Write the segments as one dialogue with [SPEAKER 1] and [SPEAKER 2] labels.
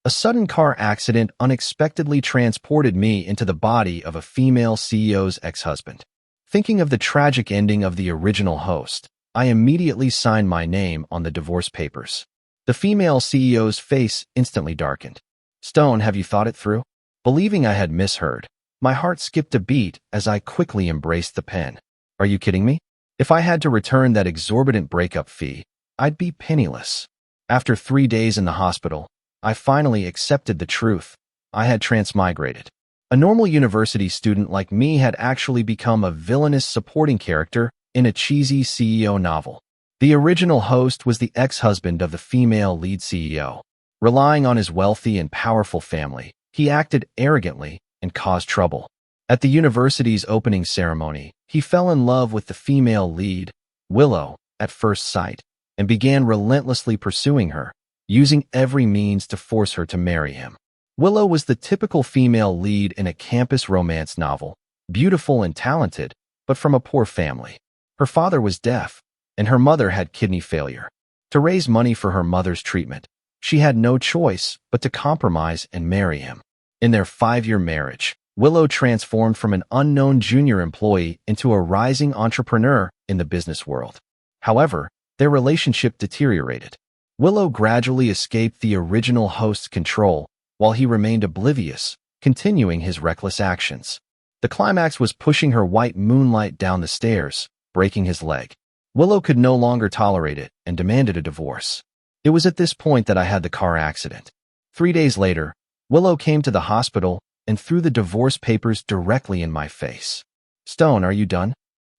[SPEAKER 1] A sudden car accident unexpectedly transported me into the body of a female CEO's ex-husband. Thinking of the tragic ending of the original host, I immediately signed my name on the divorce papers. The female CEO's face instantly darkened. "Stone, have you thought it through?" Believing I had misheard, my heart skipped a beat as I quickly embraced the pen. "Are you kidding me? If I had to return that exorbitant breakup fee, I'd be penniless." After 3 days in the hospital, I finally accepted the truth. I had transmigrated. A normal university student like me had actually become a villainous supporting character in a cheesy CEO novel. The original host was the ex-husband of the female lead CEO. Relying on his wealthy and powerful family, he acted arrogantly and caused trouble. At the university's opening ceremony, he fell in love with the female lead, Willow, at first sight, and began relentlessly pursuing her, using every means to force her to marry him. Willow was the typical female lead in a campus romance novel, beautiful and talented, but from a poor family. Her father was deaf, and her mother had kidney failure. To raise money for her mother's treatment, she had no choice but to compromise and marry him. In their 5-year marriage, Willow transformed from an unknown junior employee into a rising entrepreneur in the business world. However, their relationship deteriorated. Willow gradually escaped the original host's control while he remained oblivious, continuing his reckless actions. The climax was pushing her white moonlight down the stairs, breaking his leg. Willow could no longer tolerate it and demanded a divorce. It was at this point that I had the car accident. 3 days later, Willow came to the hospital and threw the divorce papers directly in my face. "Stone, are you done?"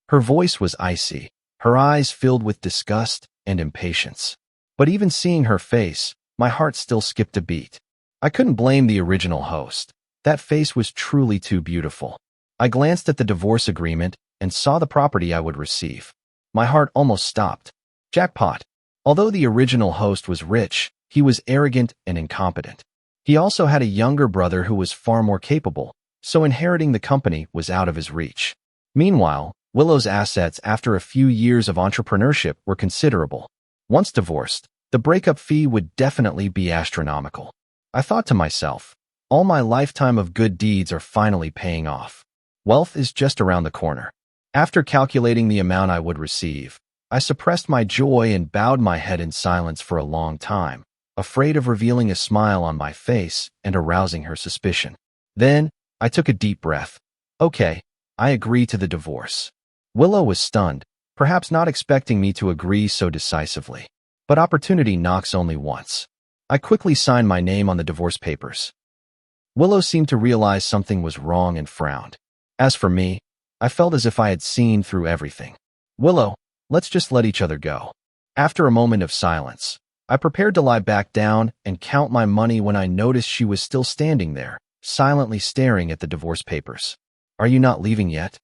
[SPEAKER 1] Her voice was icy, her eyes filled with disgust and impatience. But even seeing her face, my heart still skipped a beat. I couldn't blame the original host. That face was truly too beautiful. I glanced at the divorce agreement and saw the property I would receive. My heart almost stopped. Jackpot. Although the original host was rich, he was arrogant and incompetent. He also had a younger brother who was far more capable, so inheriting the company was out of his reach. Meanwhile, Willow's assets after a few years of entrepreneurship were considerable. Once divorced, the breakup fee would definitely be astronomical. I thought to myself, all my lifetime of good deeds are finally paying off. Wealth is just around the corner. After calculating the amount I would receive, I suppressed my joy and bowed my head in silence for a long time, afraid of revealing a smile on my face and arousing her suspicion. Then, I took a deep breath. Okay, I agree to the divorce. Willow was stunned, perhaps not expecting me to agree so decisively. But opportunity knocks only once. I quickly signed my name on the divorce papers. Willow seemed to realize something was wrong and frowned. As for me, I felt as if I had seen through everything. "Willow, let's just let each other go." After a moment of silence, I prepared to lie back down and count my money when I noticed she was still standing there, silently staring at the divorce papers. "Are you not leaving yet?"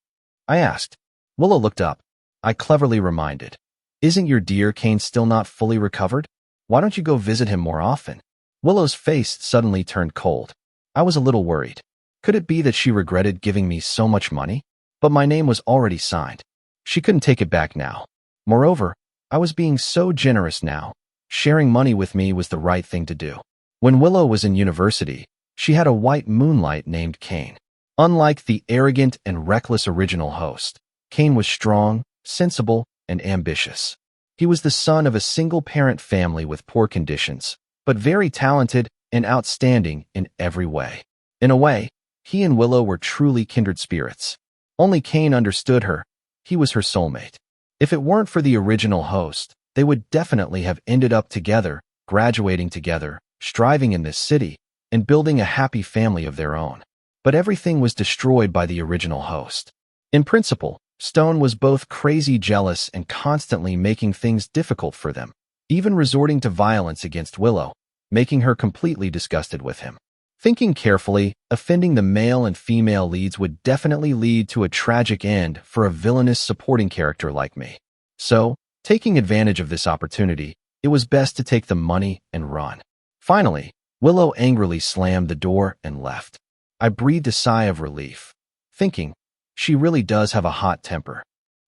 [SPEAKER 1] I asked. Willow looked up. I cleverly reminded. "Isn't your dear Kane still not fully recovered? Why don't you go visit him more often?" Willow's face suddenly turned cold. I was a little worried. Could it be that she regretted giving me so much money? But my name was already signed. She couldn't take it back now. Moreover, I was being so generous now. Sharing money with me was the right thing to do. When Willow was in university, she had a white moonlight named Kane. Unlike the arrogant and reckless original host, Kane was strong, sensible, and ambitious. He was the son of a single-parent family with poor conditions, but very talented and outstanding in every way. In a way, he and Willow were truly kindred spirits. Only Kane understood her. He was her soulmate. If it weren't for the original host, they would definitely have ended up together, graduating together, striving in this city, and building a happy family of their own. But everything was destroyed by the original host. In principle, Stone was both crazy jealous and constantly making things difficult for them, even resorting to violence against Willow, making her completely disgusted with him. Thinking carefully, offending the male and female leads would definitely lead to a tragic end for a villainous supporting character like me. So, taking advantage of this opportunity, it was best to take the money and run. Finally, Willow angrily slammed the door and left. I breathed a sigh of relief, thinking, she really does have a hot temper.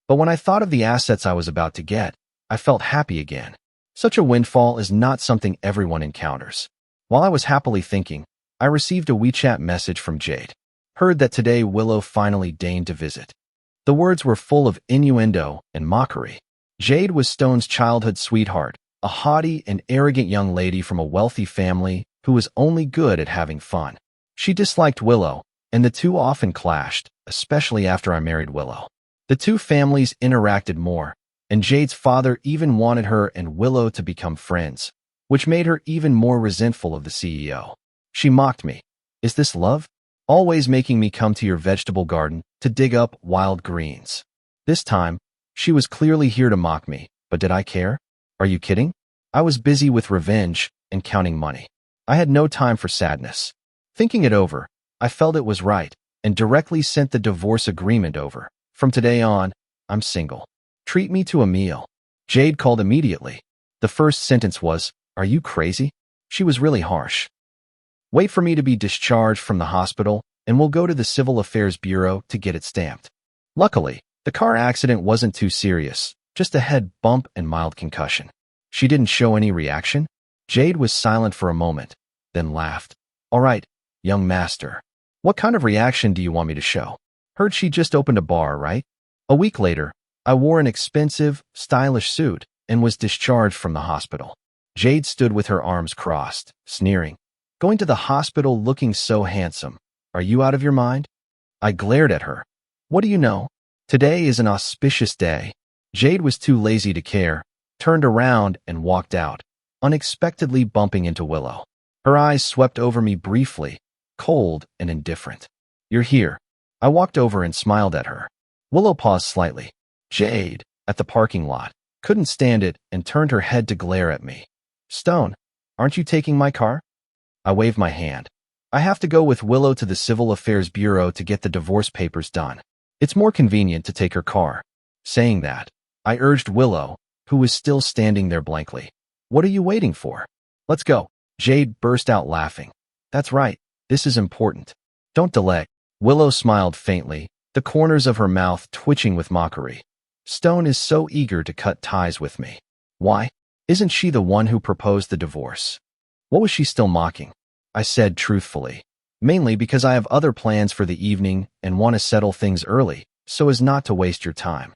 [SPEAKER 1] But when I thought of the assets I was about to get, I felt happy again. Such a windfall is not something everyone encounters. While I was happily thinking, I received a WeChat message from Jade. Heard that today Willow finally deigned to visit. The words were full of innuendo and mockery. Jade was Stone's childhood sweetheart, a haughty and arrogant young lady from a wealthy family who was only good at having fun. She disliked Willow, and the two often clashed, especially after I married Willow. The two families interacted more, and Jade's father even wanted her and Willow to become friends, which made her even more resentful of the CEO. She mocked me. Is this love? Always making me come to your vegetable garden to dig up wild greens. This time, she was clearly here to mock me, but did I care? Are you kidding? I was busy with revenge and counting money. I had no time for sadness. Thinking it over, I felt it was right and directly sent the divorce agreement over. From today on, I'm single. Treat me to a meal. Jade called immediately. The first sentence was, "Are you crazy?" She was really harsh. Wait for me to be discharged from the hospital, and we'll go to the Civil Affairs Bureau to get it stamped. Luckily, the car accident wasn't too serious, just a head bump and mild concussion. She didn't show any reaction. Jade was silent for a moment, then laughed. All right, young master. What kind of reaction do you want me to show? Heard she just opened a bar, right? A week later, I wore an expensive, stylish suit and was discharged from the hospital. Jade stood with her arms crossed, sneering. Going to the hospital looking so handsome. Are you out of your mind? I glared at her. What do you know? Today is an auspicious day. Jade was too lazy to care, turned around and walked out, unexpectedly bumping into Willow. Her eyes swept over me briefly, cold and indifferent. You're here. I walked over and smiled at her. Willow paused slightly. Jade, at the parking lot, couldn't stand it and turned her head to glare at me. Stone, aren't you taking my car? I waved my hand. I have to go with Willow to the Civil Affairs Bureau to get the divorce papers done. It's more convenient to take her car. Saying that, I urged Willow, who was still standing there blankly. What are you waiting for? Let's go. Jade burst out laughing. That's right. This is important. Don't delay. Willow smiled faintly, the corners of her mouth twitching with mockery. Stone is so eager to cut ties with me. Why? Isn't she the one who proposed the divorce? What was she still mocking? I said truthfully. Mainly because I have other plans for the evening and want to settle things early, so as not to waste your time.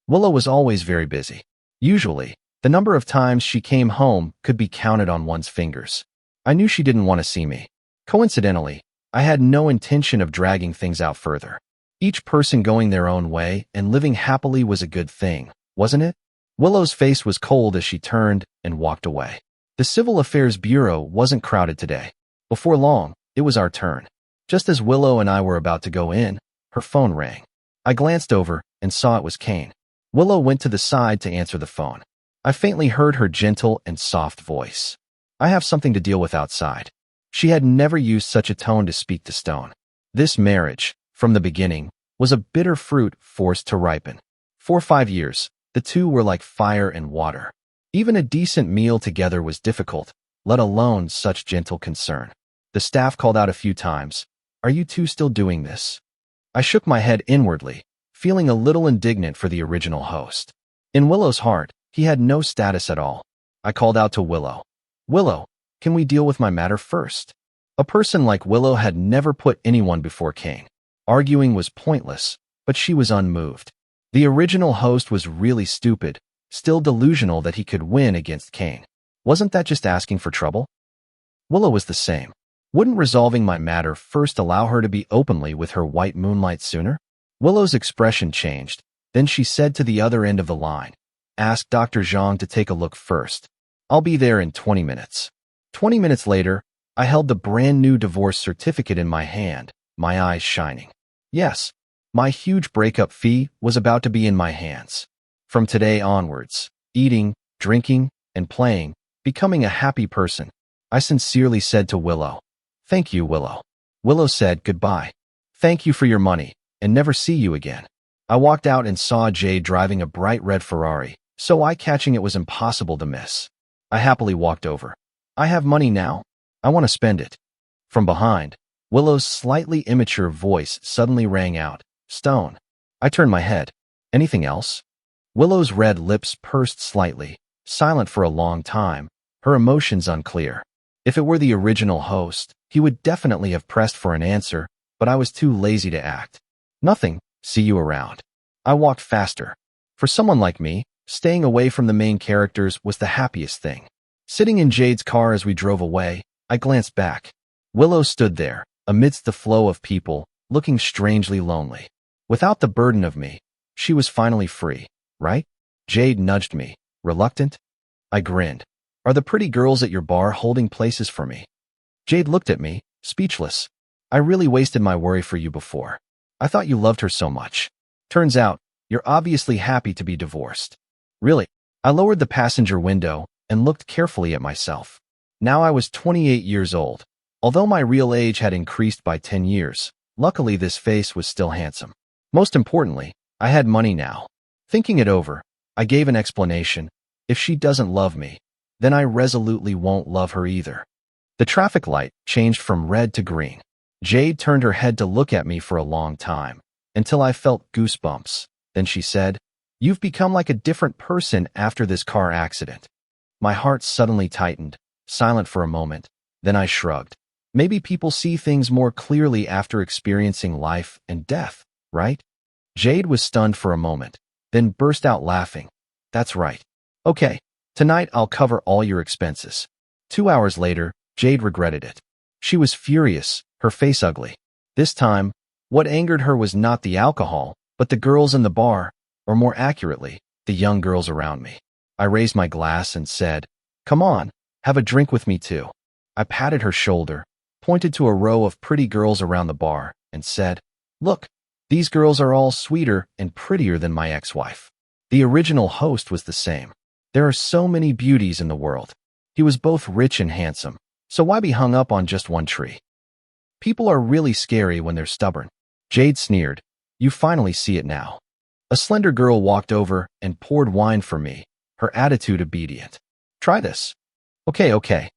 [SPEAKER 1] Willow was always very busy. Usually, the number of times she came home could be counted on one's fingers. I knew she didn't want to see me. Coincidentally, I had no intention of dragging things out further. Each person going their own way and living happily was a good thing, wasn't it? Willow's face was cold as she turned and walked away. The Civil Affairs Bureau wasn't crowded today. Before long, it was our turn. Just as Willow and I were about to go in, her phone rang. I glanced over and saw it was Kane. Willow went to the side to answer the phone. I faintly heard her gentle and soft voice. I have something to deal with outside. She had never used such a tone to speak to Stone. This marriage, from the beginning, was a bitter fruit forced to ripen. For 5 years, the two were like fire and water. Even a decent meal together was difficult, let alone such gentle concern. The staff called out a few times. Are you two still doing this? I shook my head inwardly, feeling a little indignant for the original host. In Willow's heart, he had no status at all. I called out to Willow. Willow, can we deal with my matter first? A person like Willow had never put anyone before Kane. Arguing was pointless, but she was unmoved. The original host was really stupid, still delusional that he could win against Kane. Wasn't that just asking for trouble? Willow was the same. Wouldn't resolving my matter first allow her to be openly with her white moonlight sooner? Willow's expression changed. Then she said to the other end of the line, ask Dr. Zhang to take a look first. I'll be there in 20 minutes. 20 minutes later, I held the brand new divorce certificate in my hand, my eyes shining. Yes, my huge breakup fee was about to be in my hands. From today onwards, eating, drinking, and playing, becoming a happy person, I sincerely said to Willow, thank you, Willow. Willow said goodbye. Thank you for your money, and never see you again. I walked out and saw Jade driving a bright red Ferrari, so eye-catching it was impossible to miss. I happily walked over. I have money now. I want to spend it. From behind, Willow's slightly immature voice suddenly rang out, Stone. I turned my head. Anything else? Willow's red lips pursed slightly, silent for a long time, her emotions unclear. If it were the original host, he would definitely have pressed for an answer, but I was too lazy to act. Nothing, see you around. I walked faster. For someone like me, staying away from the main characters was the happiest thing. Sitting in Jade's car as we drove away, I glanced back. Willow stood there, amidst the flow of people, looking strangely lonely. Without the burden of me, she was finally free, right? Jade nudged me, reluctant. I grinned. Are the pretty girls at your bar holding places for me? Jade looked at me, speechless. I really wasted my worry for you before. I thought you loved her so much. Turns out, you're obviously happy to be divorced. Really? I lowered the passenger window and looked carefully at myself. Now I was 28 years old. Although my real age had increased by 10 years, luckily this face was still handsome. Most importantly, I had money now. Thinking it over, I gave an explanation. If she doesn't love me, then I resolutely won't love her either. The traffic light changed from red to green. Jade turned her head to look at me for a long time, until I felt goosebumps. Then she said, "You've become like a different person after this car accident." My heart suddenly tightened, silent for a moment. Then I shrugged. Maybe people see things more clearly after experiencing life and death, right? Jade was stunned for a moment, then burst out laughing. That's right. Okay, tonight I'll cover all your expenses. 2 hours later, Jade regretted it. She was furious, her face ugly. This time, what angered her was not the alcohol, but the girls in the bar, or more accurately, the young girls around me. I raised my glass and said, "Come on, have a drink with me too." I patted her shoulder, pointed to a row of pretty girls around the bar, and said, "Look, these girls are all sweeter and prettier than my ex-wife." The original host was the same. There are so many beauties in the world. He was both rich and handsome, so why be hung up on just one tree? People are really scary when they're stubborn. Jade sneered. You finally see it now. A slender girl walked over and poured wine for me, her attitude obedient. Try this. Okay.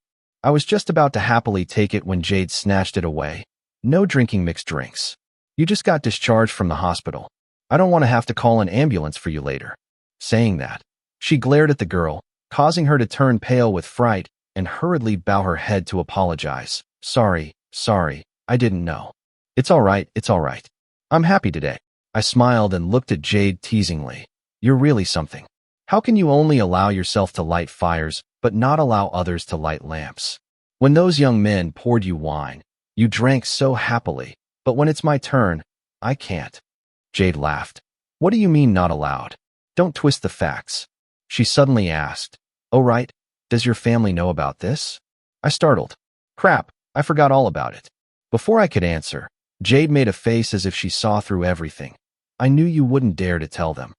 [SPEAKER 1] I was just about to happily take it when Jade snatched it away. No drinking mixed drinks. You just got discharged from the hospital. I don't want to have to call an ambulance for you later. Saying that, she glared at the girl, causing her to turn pale with fright and hurriedly bow her head to apologize. Sorry, I didn't know. It's all right. I'm happy today. I smiled and looked at Jade teasingly. You're really something. How can you only allow yourself to light fires, but not allow others to light lamps? When those young men poured you wine, you drank so happily, but when it's my turn, I can't. Jade laughed. What do you mean not allowed? Don't twist the facts. She suddenly asked, Oh right, does your family know about this? I startled. Crap, I forgot all about it. Before I could answer, Jade made a face as if she saw through everything. I knew you wouldn't dare to tell them.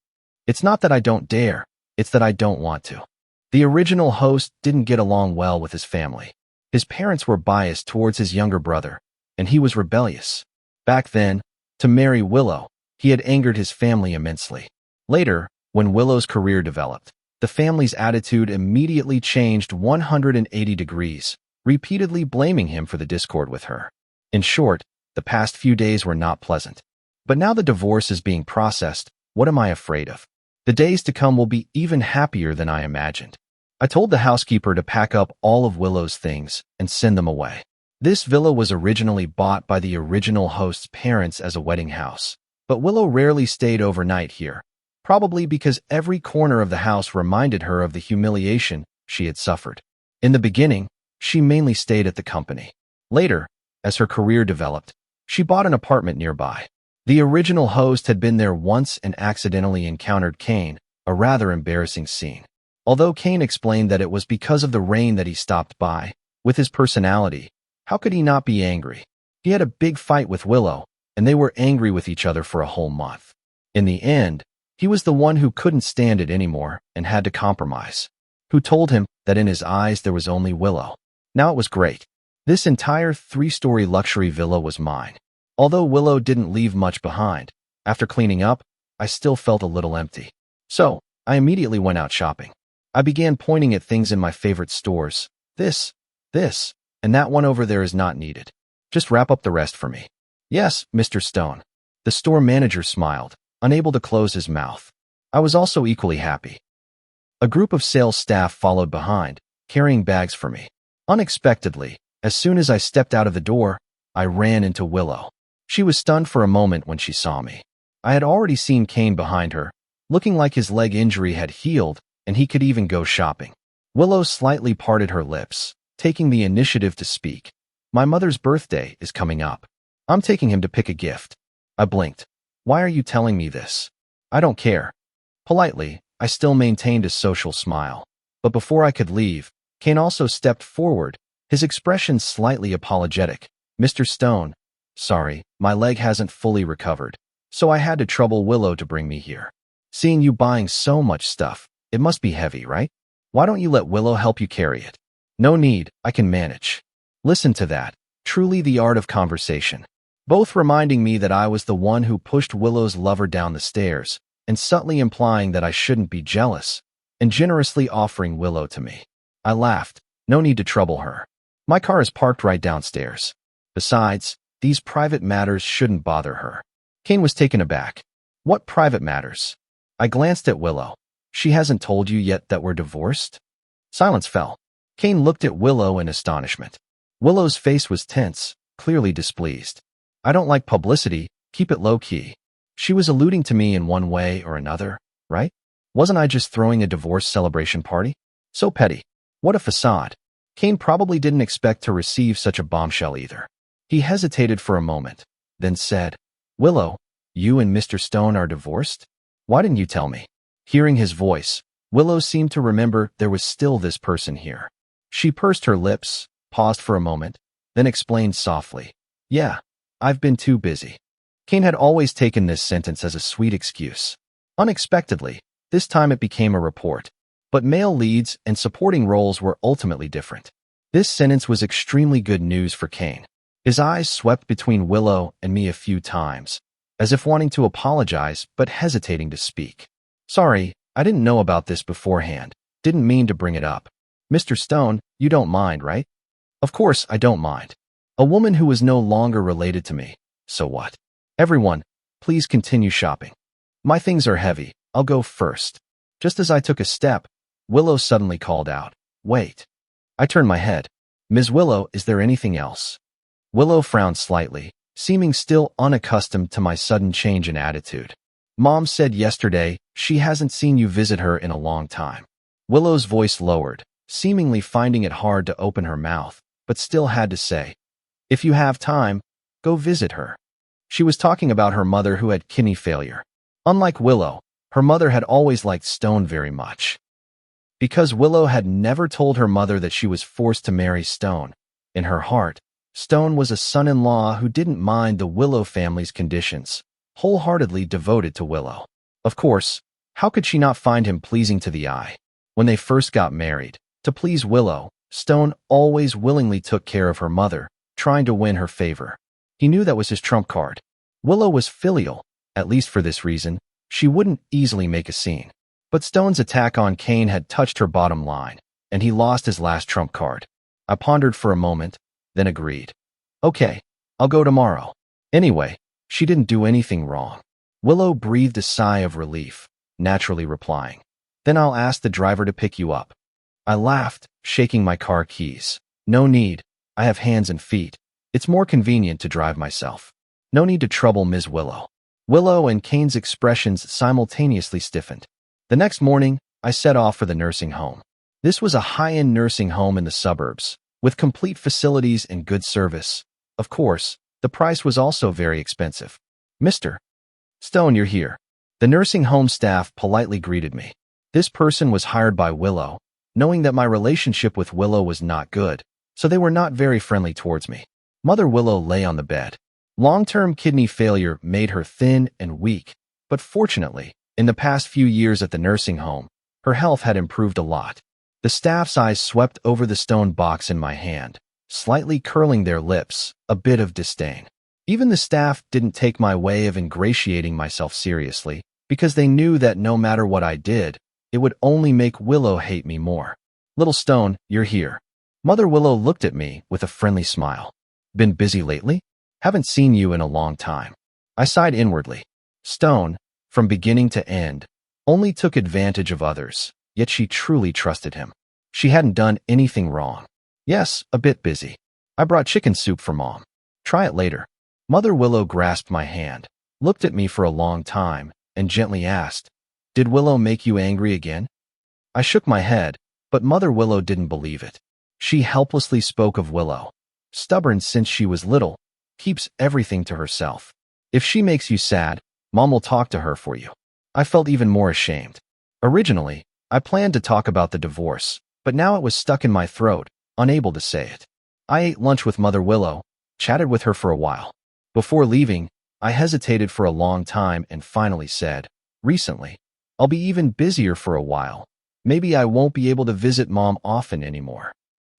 [SPEAKER 1] It's not that I don't dare, it's that I don't want to. The original host didn't get along well with his family. His parents were biased towards his younger brother, and he was rebellious. Back then, to marry Willow, he had angered his family immensely. Later, when Willow's career developed, the family's attitude immediately changed 180 degrees, repeatedly blaming him for the discord with her. In short, the past few days were not pleasant. But now the divorce is being processed, what am I afraid of? The days to come will be even happier than I imagined. I told the housekeeper to pack up all of Willow's things and send them away. This villa was originally bought by the original host's parents as a wedding house, but Willow rarely stayed overnight here, probably because every corner of the house reminded her of the humiliation she had suffered. In the beginning, she mainly stayed at the company. Later, as her career developed, she bought an apartment nearby. The original host had been there once and accidentally encountered Kane, a rather embarrassing scene. Although Kane explained that it was because of the rain that he stopped by, with his personality, how could he not be angry? He had a big fight with Willow, and they were angry with each other for a whole month. In the end, he was the one who couldn't stand it anymore and had to compromise. Who told him that in his eyes there was only Willow. Now it was great. This entire 3-story luxury villa was mine. Although Willow didn't leave much behind, after cleaning up, I still felt a little empty. So, I immediately went out shopping. I began pointing at things in my favorite stores. This, and that one over there is not needed. Just wrap up the rest for me. Yes, Mr. Stone. The store manager smiled, unable to close his mouth. I was also equally happy. A group of sales staff followed behind, carrying bags for me. Unexpectedly, as soon as I stepped out of the door, I ran into Willow. She was stunned for a moment when she saw me. I had already seen Kane behind her, looking like his leg injury had healed and he could even go shopping. Willow slightly parted her lips, taking the initiative to speak. My mother's birthday is coming up. I'm taking him to pick a gift. I blinked. Why are you telling me this? I don't care. Politely, I still maintained a social smile. But before I could leave, Kane also stepped forward, his expression slightly apologetic. Mr. Stone, sorry, my leg hasn't fully recovered, so I had to trouble Willow to bring me here. Seeing you buying so much stuff, it must be heavy, right? Why don't you let Willow help you carry it? No need, I can manage. Listen to that, truly the art of conversation. Both reminding me that I was the one who pushed Willow's lover down the stairs, and subtly implying that I shouldn't be jealous, and generously offering Willow to me. I laughed. No need to trouble her. My car is parked right downstairs. Besides, these private matters shouldn't bother her. Kane was taken aback. What private matters? I glanced at Willow. She hasn't told you yet that we're divorced? Silence fell. Kane looked at Willow in astonishment. Willow's face was tense, clearly displeased. I don't like publicity, keep it low-key. She was alluding to me in one way or another, right? Wasn't I just throwing a divorce celebration party? So petty. What a facade. Kane probably didn't expect to receive such a bombshell either. He hesitated for a moment, then said, Willow, you and Mr. Stone are divorced? Why didn't you tell me? Hearing his voice, Willow seemed to remember there was still this person here. She pursed her lips, paused for a moment, then explained softly, Yeah, I've been too busy. Kane had always taken this sentence as a sweet excuse. Unexpectedly, this time it became a report. But male leads and supporting roles were ultimately different. This sentence was extremely good news for Kane. His eyes swept between Willow and me a few times, as if wanting to apologize but hesitating to speak. Sorry, I didn't know about this beforehand. Didn't mean to bring it up. Mr. Stone, you don't mind, right? Of course I don't mind. A woman who was no longer related to me. So what? Everyone, please continue shopping. My things are heavy. I'll go first. Just as I took a step, Willow suddenly called out, Wait. I turned my head. Ms. Willow, is there anything else? Willow frowned slightly, seeming still unaccustomed to my sudden change in attitude. Mom said yesterday she hasn't seen you visit her in a long time. Willow's voice lowered, seemingly finding it hard to open her mouth, but still had to say, If you have time, go visit her. She was talking about her mother who had kidney failure. Unlike Willow, her mother had always liked Stone very much. Because Willow had never told her mother that she was forced to marry Stone, in her heart, Stone was a son-in-law who didn't mind the Willow family's conditions, wholeheartedly devoted to Willow. Of course, how could she not find him pleasing to the eye? When they first got married, to please Willow, Stone always willingly took care of her mother, trying to win her favor. He knew that was his trump card. Willow was filial, at least for this reason. She wouldn't easily make a scene. But Stone's attack on Kane had touched her bottom line, and he lost his last trump card. I pondered for a moment, then agreed. Okay, I'll go tomorrow. Anyway, she didn't do anything wrong. Willow breathed a sigh of relief, naturally replying, Then I'll ask the driver to pick you up. I laughed, shaking my car keys. No need, I have hands and feet. It's more convenient to drive myself. No need to trouble Ms. Willow. Willow and Kane's expressions simultaneously stiffened. The next morning, I set off for the nursing home. This was a high-end nursing home in the suburbs, with complete facilities and good service. Of course, the price was also very expensive. Mr. Stone, you're here. The nursing home staff politely greeted me. This person was hired by Willow, knowing that my relationship with Willow was not good, so they were not very friendly towards me. Mother Willow lay on the bed. Long-term kidney failure made her thin and weak, but fortunately, in the past few years at the nursing home, her health had improved a lot. The staff's eyes swept over the stone box in my hand, slightly curling their lips, a bit of disdain. Even the staff didn't take my way of ingratiating myself seriously, because they knew that no matter what I did, it would only make Willow hate me more. Little Stone, you're here. Mother Willow looked at me with a friendly smile. Been busy lately? Haven't seen you in a long time. I sighed inwardly. Stone, from beginning to end, only took advantage of others, yet she truly trusted him. She hadn't done anything wrong. Yes, a bit busy. I brought chicken soup for Mom. Try it later. Mother Willow grasped my hand, looked at me for a long time, and gently asked, "Did Willow make you angry again?" I shook my head, but Mother Willow didn't believe it. She helplessly spoke of Willow. Stubborn since she was little, keeps everything to herself. If she makes you sad, Mom will talk to her for you. I felt even more ashamed. Originally, I planned to talk about the divorce, but now it was stuck in my throat, unable to say it. I ate lunch with Mother Willow, chatted with her for a while. Before leaving, I hesitated for a long time and finally said, "Recently, I'll be even busier for a while. Maybe I won't be able to visit Mom often anymore."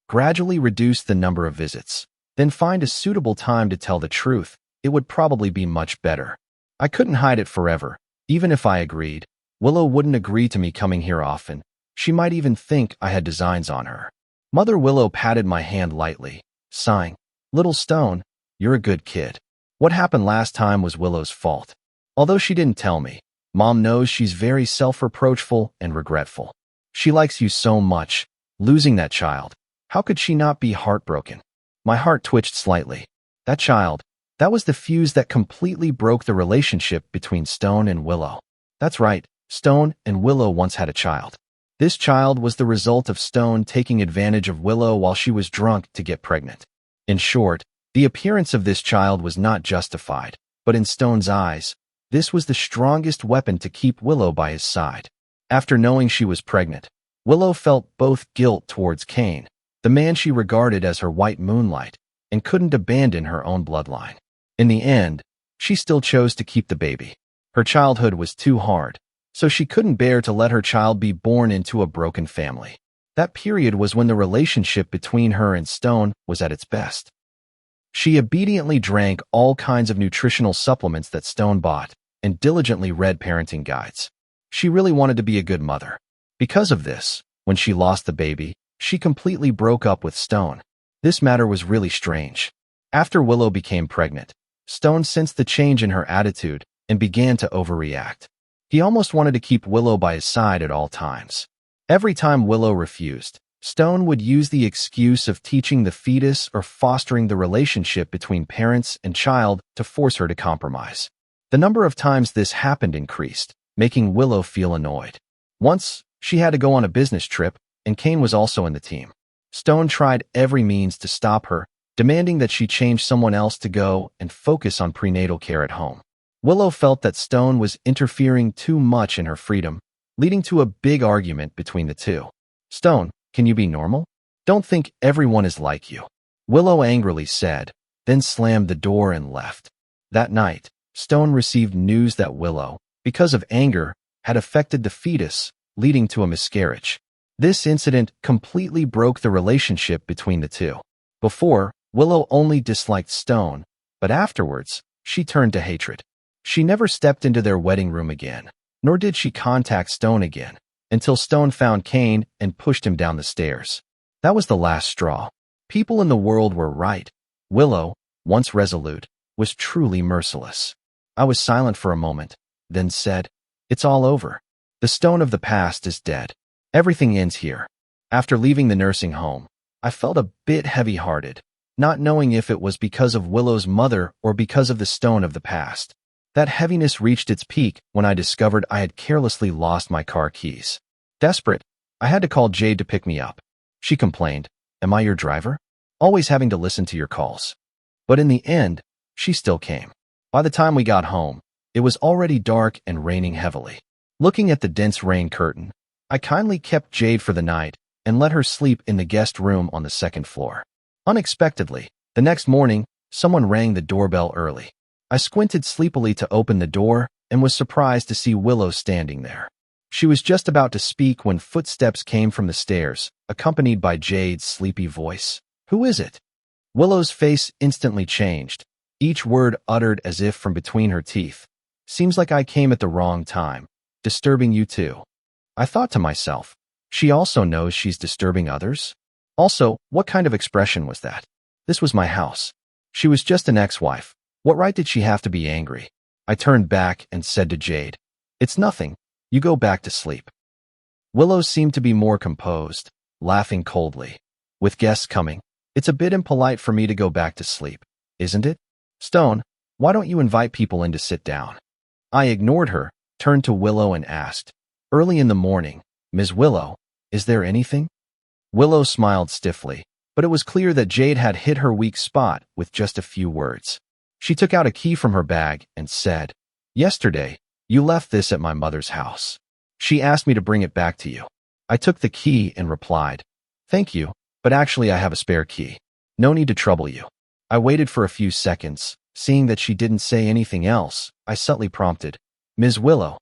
[SPEAKER 1] Gradually reduce the number of visits. Then find a suitable time to tell the truth. It would probably be much better. I couldn't hide it forever. Even if I agreed, Willow wouldn't agree to me coming here often. She might even think I had designs on her. Mother Willow patted my hand lightly, sighing, "Little Stone, you're a good kid. What happened last time was Willow's fault." Although she didn't tell me, Mom knows she's very self-reproachful and regretful. She likes you so much. Losing that child, how could she not be heartbroken? My heart twitched slightly. That child, that was the fuse that completely broke the relationship between Stone and Willow. That's right, Stone and Willow once had a child. This child was the result of Stone taking advantage of Willow while she was drunk to get pregnant. In short, the appearance of this child was not justified, but in Stone's eyes, this was the strongest weapon to keep Willow by his side. After knowing she was pregnant, Willow felt both guilt towards Cain, the man she regarded as her white moonlight, and couldn't abandon her own bloodline. In the end, she still chose to keep the baby. Her childhood was too hard, so she couldn't bear to let her child be born into a broken family. That period was when the relationship between her and Stone was at its best. She obediently drank all kinds of nutritional supplements that Stone bought and diligently read parenting guides. She really wanted to be a good mother. Because of this, when she lost the baby, she completely broke up with Stone. This matter was really strange. After Willow became pregnant, Stone sensed the change in her attitude and began to overreact. He almost wanted to keep Willow by his side at all times. Every time Willow refused, Stone would use the excuse of teaching the fetus or fostering the relationship between parents and child to force her to compromise. The number of times this happened increased, making Willow feel annoyed. Once, she had to go on a business trip, and Cain was also in the team. Stone tried every means to stop her, demanding that she change someone else to go and focus on prenatal care at home. Willow felt that Stone was interfering too much in her freedom, leading to a big argument between the two. "Stone, can you be normal? Don't think everyone is like you," Willow angrily said, then slammed the door and left. That night, Stone received news that Willow, because of anger, had affected the fetus, leading to a miscarriage. This incident completely broke the relationship between the two. Before, Willow only disliked Stone, but afterwards, she turned to hatred. She never stepped into their wedding room again, nor did she contact Stone again, until Stone found Cain and pushed him down the stairs. That was the last straw. People in the world were right. Willow, once resolute, was truly merciless. I was silent for a moment, then said, "It's all over. The Stone of the past is dead. Everything ends here." After leaving the nursing home, I felt a bit heavy-hearted, not knowing if it was because of Willow's mother or because of the Stone of the past. That heaviness reached its peak when I discovered I had carelessly lost my car keys. Desperate, I had to call Jade to pick me up. She complained, "Am I your driver? Always having to listen to your calls." But in the end, she still came. By the time we got home, it was already dark and raining heavily. Looking at the dense rain curtain, I kindly kept Jade for the night and let her sleep in the guest room on the second floor. Unexpectedly, the next morning, someone rang the doorbell early. I squinted sleepily to open the door and was surprised to see Willow standing there. She was just about to speak when footsteps came from the stairs, accompanied by Jade's sleepy voice. "Who is it?" Willow's face instantly changed, each word uttered as if from between her teeth. "Seems like I came at the wrong time. Disturbing you too." I thought to myself, she also knows she's disturbing others? Also, what kind of expression was that? This was my house. She was just an ex-wife. What right did she have to be angry? I turned back and said to Jade, "It's nothing. You go back to sleep." Willow seemed to be more composed, laughing coldly. With guests coming, it's a bit impolite for me to go back to sleep, isn't it? Stone, why don't you invite people in to sit down? I ignored her, turned to Willow and asked, early in the morning, Ms. Willow, is there anything? Willow smiled stiffly, but it was clear that Jade had hit her weak spot with just a few words. She took out a key from her bag and said, yesterday, you left this at my mother's house. She asked me to bring it back to you. I took the key and replied, thank you, but actually I have a spare key. No need to trouble you. I waited for a few seconds. Seeing that she didn't say anything else, I subtly prompted, Ms. Willow,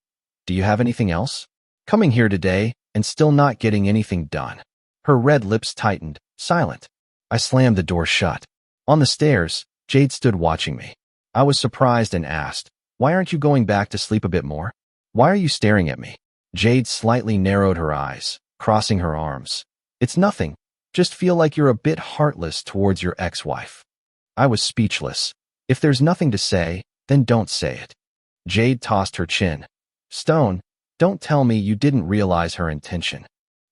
[SPEAKER 1] do you have anything else? Coming here today and still not getting anything done. Her red lips tightened, silent. I slammed the door shut. On the stairs, Jade stood watching me. I was surprised and asked, why aren't you going back to sleep a bit more? Why are you staring at me? Jade slightly narrowed her eyes, crossing her arms. It's nothing. Just feel like you're a bit heartless towards your ex-wife. I was speechless. If there's nothing to say, then don't say it. Jade tossed her chin. Stone, don't tell me you didn't realize her intention.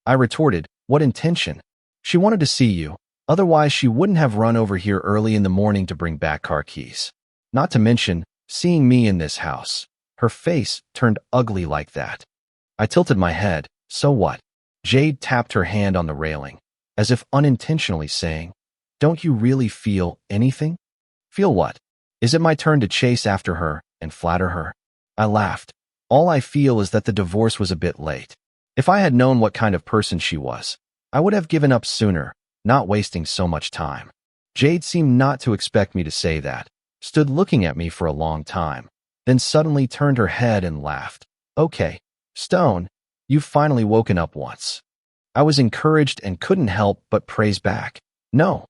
[SPEAKER 1] I retorted, what intention? She wanted to see you, otherwise she wouldn't have run over here early in the morning to bring back car keys. Not to mention, seeing me in this house. Her face turned ugly like that. I tilted my head, so what? Jade tapped her hand on the railing, as if unintentionally saying, don't you really feel anything? Feel what? Is it my turn to chase after her and flatter her? I laughed. All I feel is that the divorce was a bit late. If I had known what kind of person she was, I would have given up sooner, not wasting so much time. Jade seemed not to expect me to say that, stood looking at me for a long time, then suddenly turned her head and laughed. Okay, Stone, you've finally woken up once. I was encouraged and couldn't help but praise back. No,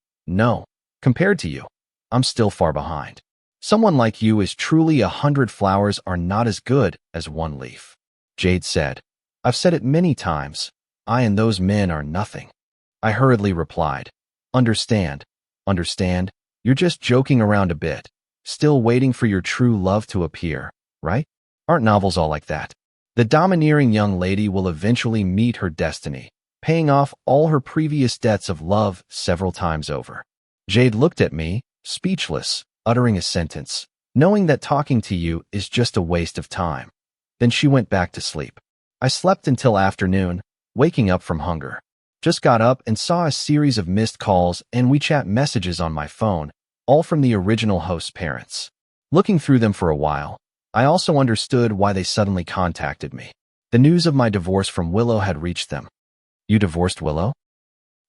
[SPEAKER 1] compared to you, I'm still far behind. Someone like you is truly 100 flowers are not as good as one leaf. Jade said, I've said it many times. I and those men are nothing. I hurriedly replied, Understand, you're just joking around a bit, still waiting for your true love to appear, right? Aren't novels all like that? The domineering young lady will eventually meet her destiny, paying off all her previous debts of love several times over. Jade looked at me, speechless, uttering a sentence, knowing that talking to you is just a waste of time. Then she went back to sleep. I slept until afternoon, waking up from hunger. Just got up and saw a series of missed calls and WeChat messages on my phone, all from the original host's parents. Looking through them for a while, I also understood why they suddenly contacted me. The news of my divorce from Willow had reached them. You divorced Willow?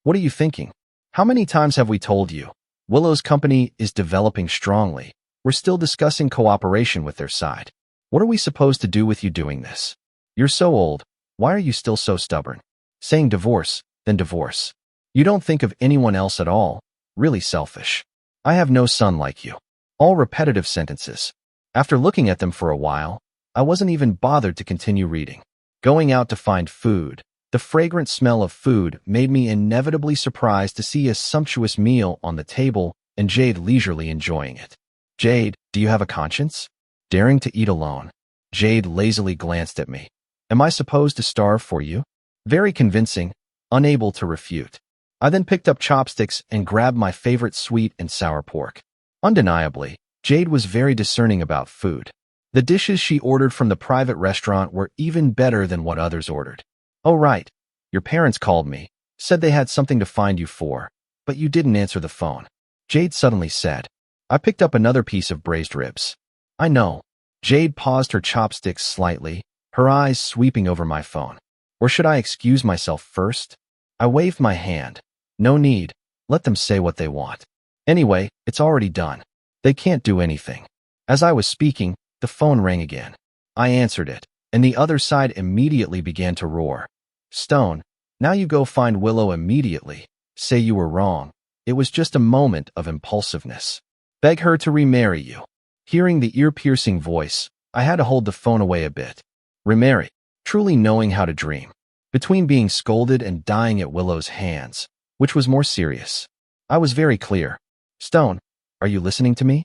[SPEAKER 1] What are you thinking? How many times have we told you? Willow's company is developing strongly. We're still discussing cooperation with their side. What are we supposed to do with you doing this? You're so old. Why are you still so stubborn? Saying divorce, then divorce. You don't think of anyone else at all. Really selfish. I have no son like you. All repetitive sentences. After looking at them for a while, I wasn't even bothered to continue reading. Going out to find food. The fragrant smell of food made me inevitably surprised to see a sumptuous meal on the table and Jade leisurely enjoying it. Jade, do you have a conscience? Daring to eat alone. Jade lazily glanced at me. Am I supposed to starve for you? Very convincing, unable to refute. I then picked up chopsticks and grabbed my favorite sweet and sour pork. Undeniably, Jade was very discerning about food. The dishes she ordered from the private restaurant were even better than what others ordered. Oh right, your parents called me, said they had something to find you for, but you didn't answer the phone. Jade suddenly said. I picked up another piece of braised ribs. I know. Jade paused her chopsticks slightly, her eyes sweeping over my phone. Or should I excuse myself first? I waved my hand. No need. Let them say what they want. Anyway, it's already done. They can't do anything. As I was speaking, the phone rang again. I answered it, and the other side immediately began to roar. Stone, now you go find Willow immediately. Say you were wrong. It was just a moment of impulsiveness. Beg her to remarry you. Hearing the ear-piercing voice, I had to hold the phone away a bit. Remarry. Truly knowing how to dream. Between being scolded and dying at Willow's hands, which was more serious? I was very clear. Stone, are you listening to me?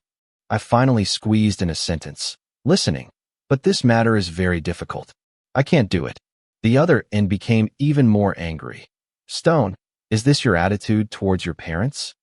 [SPEAKER 1] I finally squeezed in a sentence. Listening. But this matter is very difficult. I can't do it. The other end became even more angry. Stone, Is this your attitude towards your parents?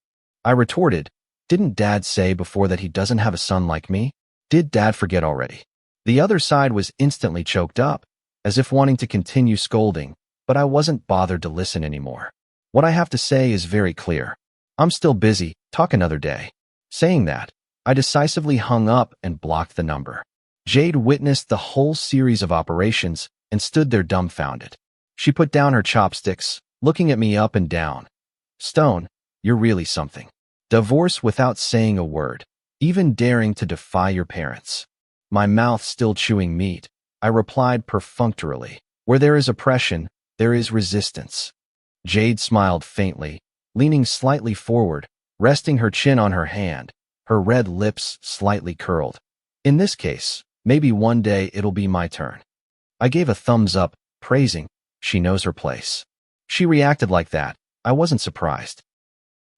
[SPEAKER 1] I retorted, didn't Dad say before that he doesn't have a son like me? Did Dad forget already? The other side was instantly choked up, as if wanting to continue scolding, but I wasn't bothered to listen anymore. What I have to say is very clear. I'm still busy, talk another day. Saying that, I decisively hung up and blocked the number. Jade witnessed the whole series of operations and stood there dumbfounded. She put down her chopsticks, looking at me up and down. Stone, you're really something. Divorce without saying a word, even daring to defy your parents. My mouth still chewing meat, I replied perfunctorily. Where there is oppression, there is resistance. Jade smiled faintly, leaning slightly forward, resting her chin on her hand, her red lips slightly curled. In this case, maybe one day it'll be my turn. I gave a thumbs up, praising, she knows her place. She reacted like that, I wasn't surprised.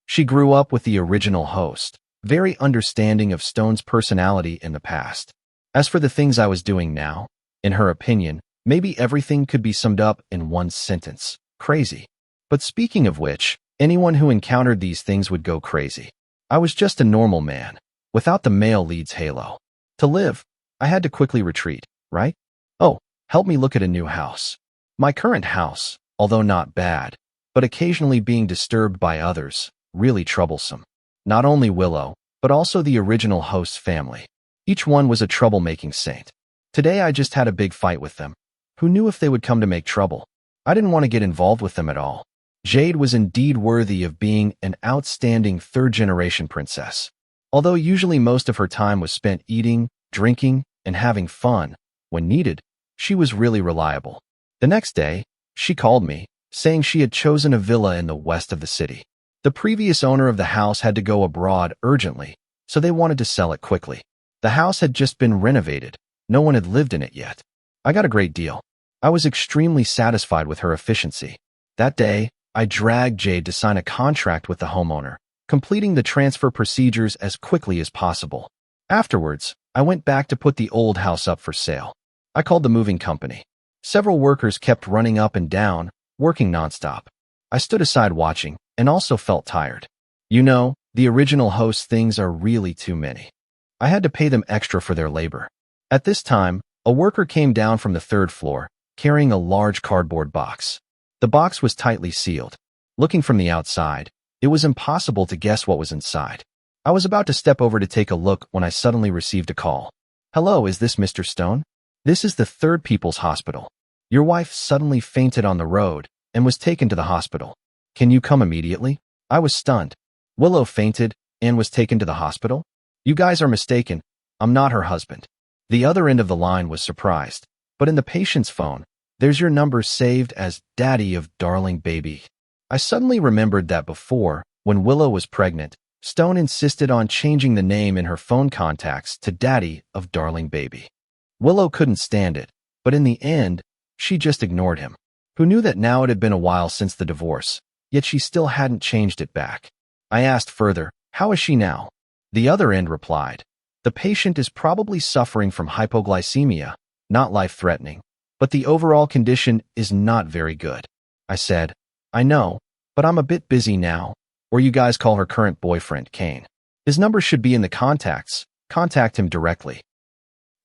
[SPEAKER 1] She grew up with the original host, very understanding of Stone's personality in the past. As for the things I was doing now, in her opinion, maybe everything could be summed up in one sentence: crazy. But speaking of which, anyone who encountered these things would go crazy. I was just a normal man, without the male lead's halo. To live, I had to quickly retreat, right? Oh, help me look at a new house. My current house, although not bad, but occasionally being disturbed by others, really troublesome. Not only Willow, but also the original host's family. Each one was a troublemaking saint. Today I just had a big fight with them. Who knew if they would come to make trouble? I didn't want to get involved with them at all. Jade was indeed worthy of being an outstanding third-generation princess. Although usually most of her time was spent eating, drinking, and having fun, when needed, she was really reliable. The next day, she called me, saying she had chosen a villa in the west of the city. The previous owner of the house had to go abroad urgently, so they wanted to sell it quickly. The house had just been renovated. No one had lived in it yet. I got a great deal. I was extremely satisfied with her efficiency. That day, I dragged Jade to sign a contract with the homeowner, completing the transfer procedures as quickly as possible. Afterwards, I went back to put the old house up for sale. I called the moving company. Several workers kept running up and down, working nonstop. I stood aside watching, and also felt tired. You know, the original host things are really too many. I had to pay them extra for their labor. At this time, a worker came down from the third floor, carrying a large cardboard box. The box was tightly sealed. Looking from the outside, it was impossible to guess what was inside. I was about to step over to take a look when I suddenly received a call. Hello, is this Mr. Stone? This is the Third People's Hospital. Your wife suddenly fainted on the road and was taken to the hospital. Can you come immediately? I was stunned. Willow fainted and was taken to the hospital? You guys are mistaken. I'm not her husband. The other end of the line was surprised, but in the patient's phone, there's your number saved as Daddy of Darling Baby. I suddenly remembered that before, when Willow was pregnant, Stone insisted on changing the name in her phone contacts to Daddy of Darling Baby. Willow couldn't stand it, but in the end, she just ignored him. Who knew that now it had been a while since the divorce, yet she still hadn't changed it back. I asked further, how is she now? The other end replied, the patient is probably suffering from hypoglycemia, not life-threatening, but the overall condition is not very good. I said, I know, but I'm a bit busy now, or you guys call her current boyfriend, Kane. His number should be in the contacts. Contact him directly.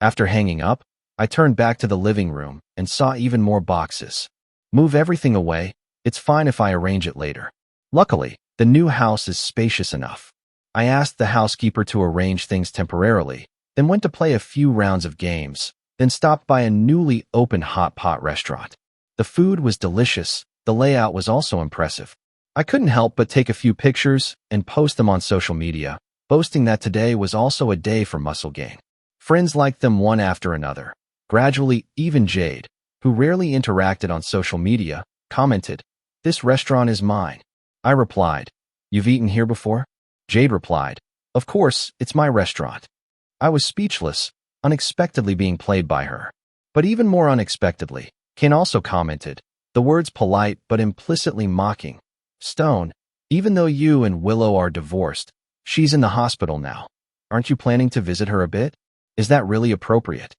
[SPEAKER 1] After hanging up, I turned back to the living room and saw even more boxes. Move everything away. It's fine if I arrange it later. Luckily, the new house is spacious enough. I asked the housekeeper to arrange things temporarily, then went to play a few rounds of games, then stopped by a newly opened hot pot restaurant. The food was delicious. The layout was also impressive. I couldn't help but take a few pictures and post them on social media, boasting that today was also a day for muscle gain. Friends liked them one after another. Gradually, even Jade, who rarely interacted on social media, commented, "This restaurant is mine." I replied, "You've eaten here before?" Jade replied, "Of course, it's my restaurant." I was speechless, unexpectedly being played by her. But even more unexpectedly, Kane also commented, the words polite but implicitly mocking, "Stone, even though you and Willow are divorced, she's in the hospital now. Aren't you planning to visit her a bit? Is that really appropriate?"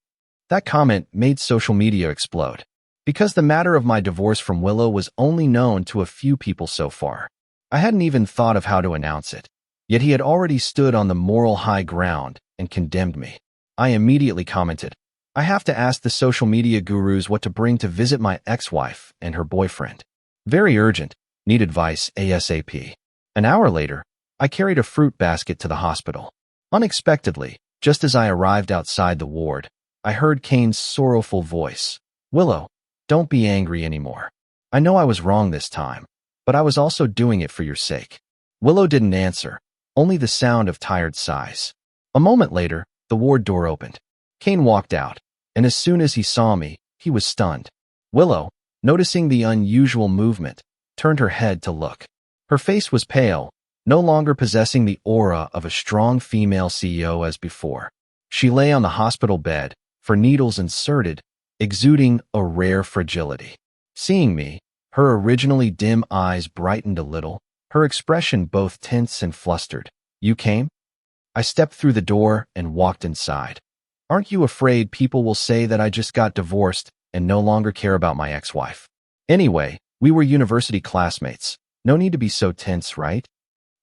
[SPEAKER 1] That comment made social media explode. because the matter of my divorce from Willow was only known to a few people so far. I hadn't even thought of how to announce it. Yet he had already stood on the moral high ground and condemned me. I immediately commented, I have to ask the social media gurus what to bring to visit my ex-wife and her boyfriend. Very urgent, need advice ASAP. An hour later, I carried a fruit basket to the hospital. Unexpectedly, just as I arrived outside the ward, I heard Kane's sorrowful voice. Willow, don't be angry anymore. I know I was wrong this time, but I was also doing it for your sake. Willow didn't answer, only the sound of tired sighs. A moment later, the ward door opened. Kane walked out, and as soon as he saw me, he was stunned. Willow, noticing the unusual movement, turned her head to look. Her face was pale, no longer possessing the aura of a strong female CEO as before. She lay on the hospital bed, her needles inserted, exuding a rare fragility. Seeing me, her originally dim eyes brightened a little, her expression both tense and flustered. You came? I stepped through the door and walked inside. Aren't you afraid people will say that I just got divorced and no longer care about my ex-wife? Anyway, we were university classmates. No need to be so tense, right?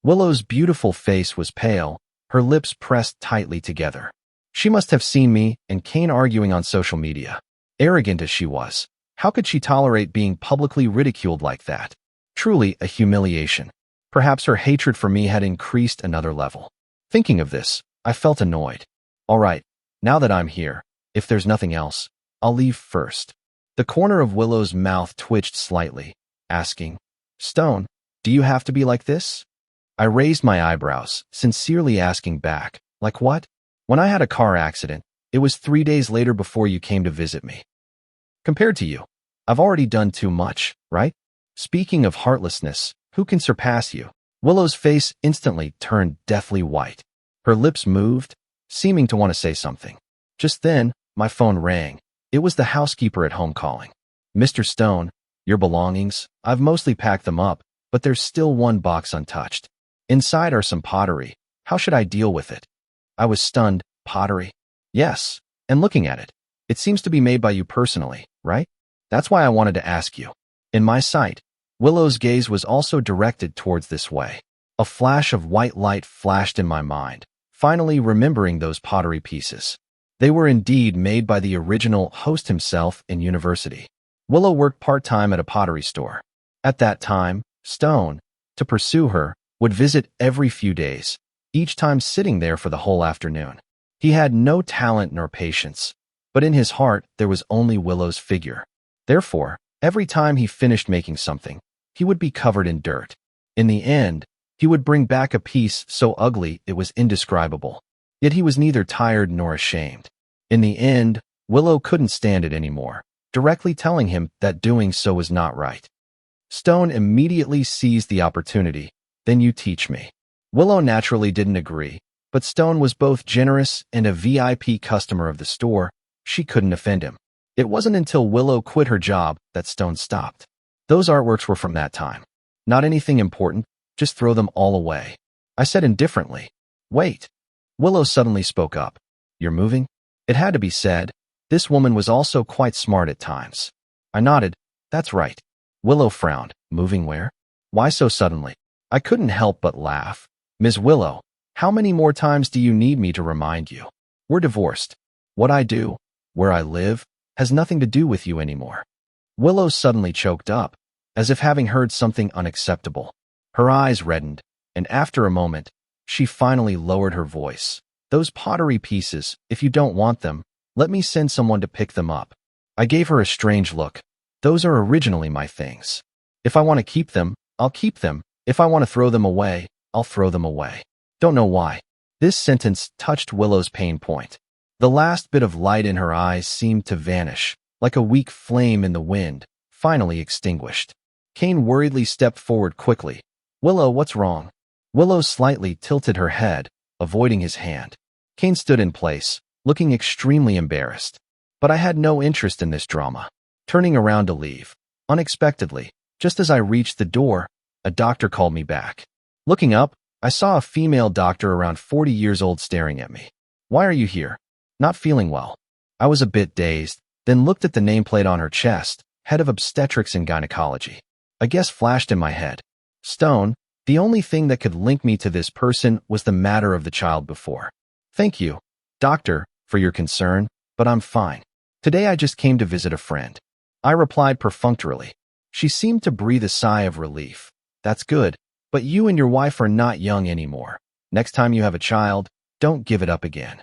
[SPEAKER 1] Willow's beautiful face was pale, her lips pressed tightly together. She must have seen me and Kane arguing on social media. Arrogant as she was, how could she tolerate being publicly ridiculed like that? Truly a humiliation. Perhaps her hatred for me had increased another level. Thinking of this, I felt annoyed. All right, now that I'm here, if there's nothing else, I'll leave first. The corner of Willow's mouth twitched slightly, asking, Stone, do you have to be like this? I raised my eyebrows, sincerely asking back, like what? When I had a car accident, it was 3 days later before you came to visit me. Compared to you, I've already done too much, right? Speaking of heartlessness, who can surpass you? Willow's face instantly turned deathly white. Her lips moved, seeming to want to say something. Just then, my phone rang. It was the housekeeper at home calling. Mr. Stone, your belongings, I've mostly packed them up, but there's still one box untouched. Inside are some pottery. How should I deal with it? I was stunned. Pottery? Yes, and looking at it, it seems to be made by you personally, right? That's why I wanted to ask you. In my sight, Willow's gaze was also directed towards this way. A flash of white light flashed in my mind, finally remembering those pottery pieces. They were indeed made by the original host himself in university. Willow worked part-time at a pottery store. At that time, Stone, to pursue her, would visit every few days, each time sitting there for the whole afternoon. He had no talent nor patience, but in his heart there was only Willow's figure. Therefore, every time he finished making something, he would be covered in dirt. In the end, he would bring back a piece so ugly it was indescribable. Yet he was neither tired nor ashamed. In the end, Willow couldn't stand it anymore, directly telling him that doing so was not right. Stone immediately seized the opportunity. Then you teach me. Willow naturally didn't agree, but Stone was both generous and a VIP customer of the store. She couldn't offend him. It wasn't until Willow quit her job that Stone stopped. Those artworks were from that time. Not anything important, just throw them all away. I said indifferently. Wait. Willow suddenly spoke up. You're moving? It had to be said. This woman was also quite smart at times. I nodded. That's right. Willow frowned. Moving where? Why so suddenly? I couldn't help but laugh. Ms. Willow, how many more times do you need me to remind you? We're divorced. What I do, where I live, has nothing to do with you anymore. Willow suddenly choked up, as if having heard something unacceptable. Her eyes reddened, and after a moment, she finally lowered her voice. Those pottery pieces, if you don't want them, let me send someone to pick them up. I gave her a strange look. Those are originally my things. If I want to keep them, I'll keep them. If I want to throw them away, I'll throw them away. Don't know why. This sentence touched Willow's pain point. The last bit of light in her eyes seemed to vanish, like a weak flame in the wind, finally extinguished. Kane worriedly stepped forward quickly. Willow, what's wrong? Willow slightly tilted her head, avoiding his hand. Kane stood in place, looking extremely embarrassed. But I had no interest in this drama. Turning around to leave, unexpectedly, just as I reached the door, a doctor called me back. Looking up, I saw a female doctor around 40 years old staring at me. Why are you here? Not feeling well. I was a bit dazed, then looked at the nameplate on her chest, head of obstetrics and gynecology. A guess flashed in my head. Stone, the only thing that could link me to this person was the matter of the child before. Thank you, doctor, for your concern, but I'm fine. Today I just came to visit a friend. I replied perfunctorily. She seemed to breathe a sigh of relief. That's good, but you and your wife are not young anymore. Next time you have a child, don't give it up again.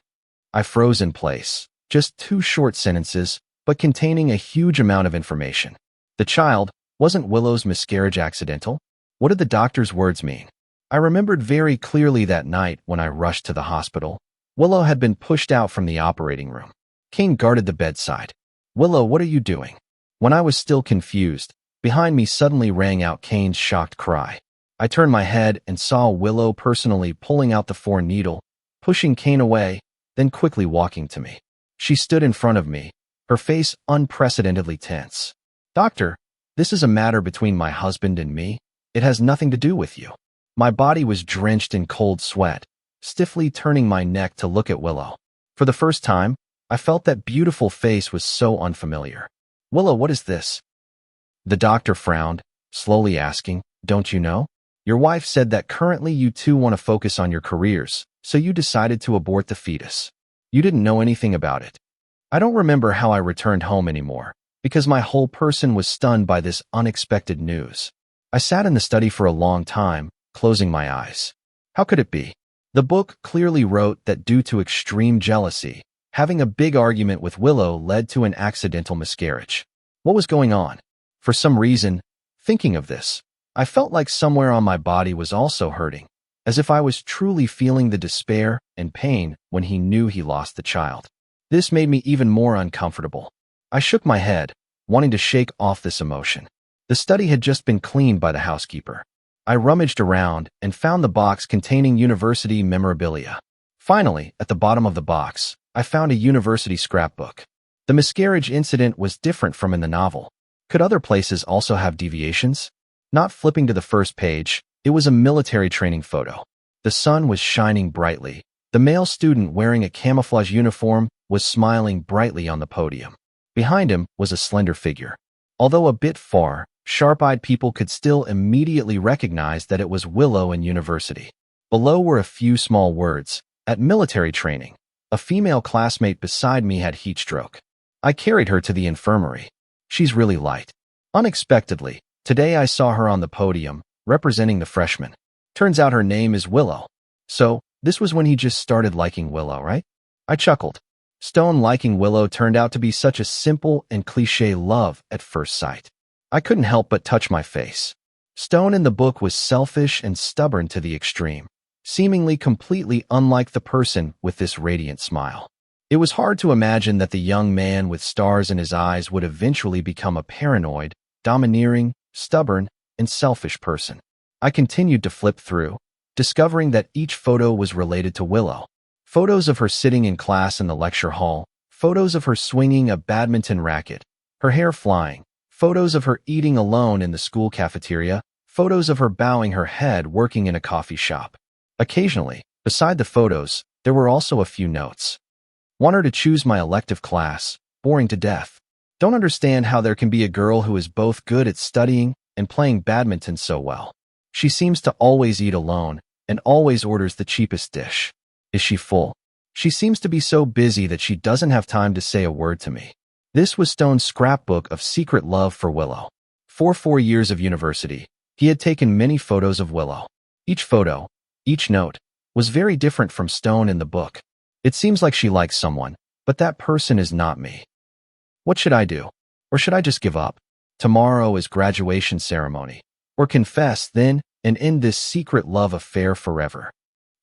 [SPEAKER 1] I froze in place. Just 2 short sentences, but containing a huge amount of information. The child, wasn't Willow's miscarriage accidental? What did the doctor's words mean? I remembered very clearly that night when I rushed to the hospital. Willow had been pushed out from the operating room. Kane guarded the bedside. Willow, what are you doing? When I was still confused, behind me suddenly rang out Kane's shocked cry. I turned my head and saw Willow personally pulling out the 4 needle, pushing Kane away, then quickly walking to me. She stood in front of me, her face unprecedentedly tense. Doctor, this is a matter between my husband and me. It has nothing to do with you. My body was drenched in cold sweat, stiffly turning my neck to look at Willow. For the first time, I felt that beautiful face was so unfamiliar. Willow, what is this? The doctor frowned, slowly asking, don't you know? Your wife said that currently you two want to focus on your careers, so you decided to abort the fetus. You didn't know anything about it. I don't remember how I returned home anymore, because my whole person was stunned by this unexpected news. I sat in the study for a long time, closing my eyes. How could it be? The book clearly wrote that due to extreme jealousy, having a big argument with Willow led to an accidental miscarriage. What was going on? For some reason, thinking of this, I felt like somewhere on my body was also hurting, as if I was truly feeling the despair and pain when he knew he lost the child. This made me even more uncomfortable. I shook my head, wanting to shake off this emotion. The study had just been cleaned by the housekeeper. I rummaged around and found the box containing university memorabilia. Finally, at the bottom of the box, I found a university scrapbook. The miscarriage incident was different from in the novel. Could other places also have deviations? Not flipping to the first page, it was a military training photo. The sun was shining brightly. The male student wearing a camouflage uniform was smiling brightly on the podium. Behind him was a slender figure. Although a bit far, sharp-eyed people could still immediately recognize that it was Willow in university. Below were a few small words. At military training, a female classmate beside me had heat stroke. I carried her to the infirmary. She's really light. Unexpectedly, today I saw her on the podium, representing the freshmen. Turns out her name is Willow. So, this was when he just started liking Willow, right? I chuckled. Stone liking Willow turned out to be such a simple and cliché love at first sight. I couldn't help but touch my face. Stone in the book was selfish and stubborn to the extreme, seemingly completely unlike the person with this radiant smile. It was hard to imagine that the young man with stars in his eyes would eventually become a paranoid, domineering, stubborn, and selfish person. I continued to flip through, discovering that each photo was related to Willow. Photos of her sitting in class in the lecture hall, photos of her swinging a badminton racket, her hair flying, photos of her eating alone in the school cafeteria, photos of her bowing her head working in a coffee shop. Occasionally, beside the photos, there were also a few notes. Want her to choose my elective class, boring to death. Don't understand how there can be a girl who is both good at studying and playing badminton so well. She seems to always eat alone and always orders the cheapest dish. Is she full? She seems to be so busy that she doesn't have time to say a word to me. This was Stone's scrapbook of secret love for Willow. For 4 years of university, he had taken many photos of Willow. Each photo, each note, was very different from Stone in the book. It seems like she likes someone, but that person is not me. What should I do? Or should I just give up? Tomorrow is graduation ceremony. Or confess then and end this secret love affair forever.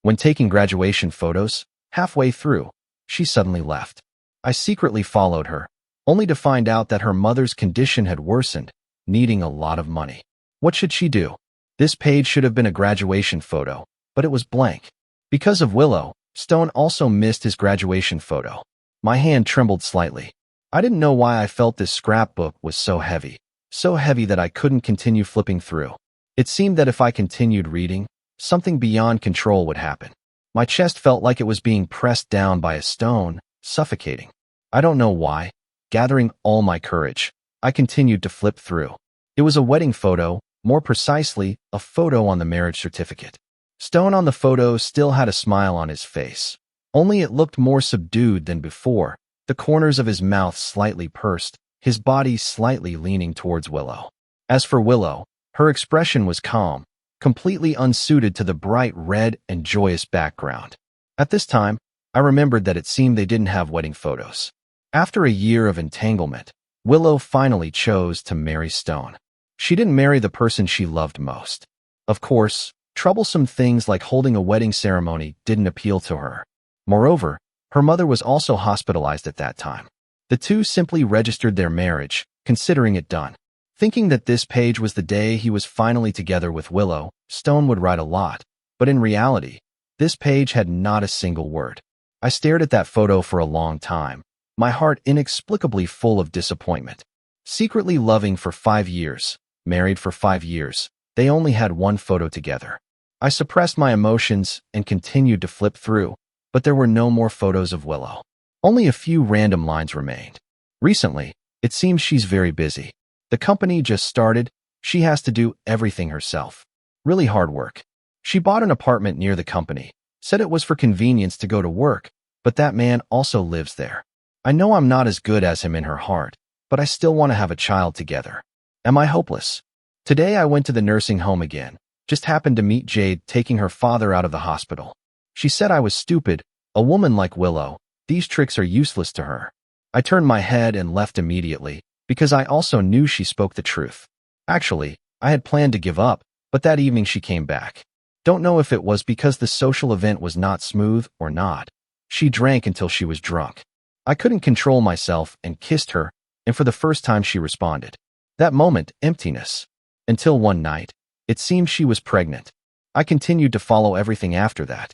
[SPEAKER 1] When taking graduation photos, halfway through, she suddenly left. I secretly followed her, only to find out that her mother's condition had worsened, needing a lot of money. What should she do? This page should have been a graduation photo, but it was blank. Because of Willow, Stone also missed his graduation photo. My hand trembled slightly. I didn't know why I felt this scrapbook was so heavy that I couldn't continue flipping through. It seemed that if I continued reading, something beyond control would happen. My chest felt like it was being pressed down by a stone, suffocating. I don't know why. Gathering all my courage, I continued to flip through. It was a wedding photo, more precisely, a photo on the marriage certificate. Stone on the photo still had a smile on his face. Only it looked more subdued than before, the corners of his mouth slightly pursed, his body slightly leaning towards Willow. As for Willow, her expression was calm, completely unsuited to the bright red and joyous background. At this time, I remembered that it seemed they didn't have wedding photos. After a year of entanglement, Willow finally chose to marry Stone. She didn't marry the person she loved most. Of course, troublesome things like holding a wedding ceremony didn't appeal to her. Moreover, her mother was also hospitalized at that time. The two simply registered their marriage, considering it done. Thinking that this page was the day he was finally together with Willow, Stone would write a lot, but in reality, this page had not a single word. I stared at that photo for a long time, my heart inexplicably full of disappointment. Secretly loving for 5 years, married for 5 years, they only had one photo together. I suppressed my emotions and continued to flip through, but there were no more photos of Willow. Only a few random lines remained. Recently, it seems she's very busy. The company just started, she has to do everything herself. Really hard work. She bought an apartment near the company, said it was for convenience to go to work, but that man also lives there. I know I'm not as good as him in her heart, but I still want to have a child together. Am I hopeless? Today I went to the nursing home again, just happened to meet Jade taking her father out of the hospital. She said I was stupid, a woman like Willow, these tricks are useless to her. I turned my head and left immediately, because I also knew she spoke the truth. Actually, I had planned to give up, but that evening she came back. Don't know if it was because the social event was not smooth or not. She drank until she was drunk. I couldn't control myself and kissed her, and for the first time she responded. That moment, emptiness. Until one night, it seemed she was pregnant. I continued to follow everything after that.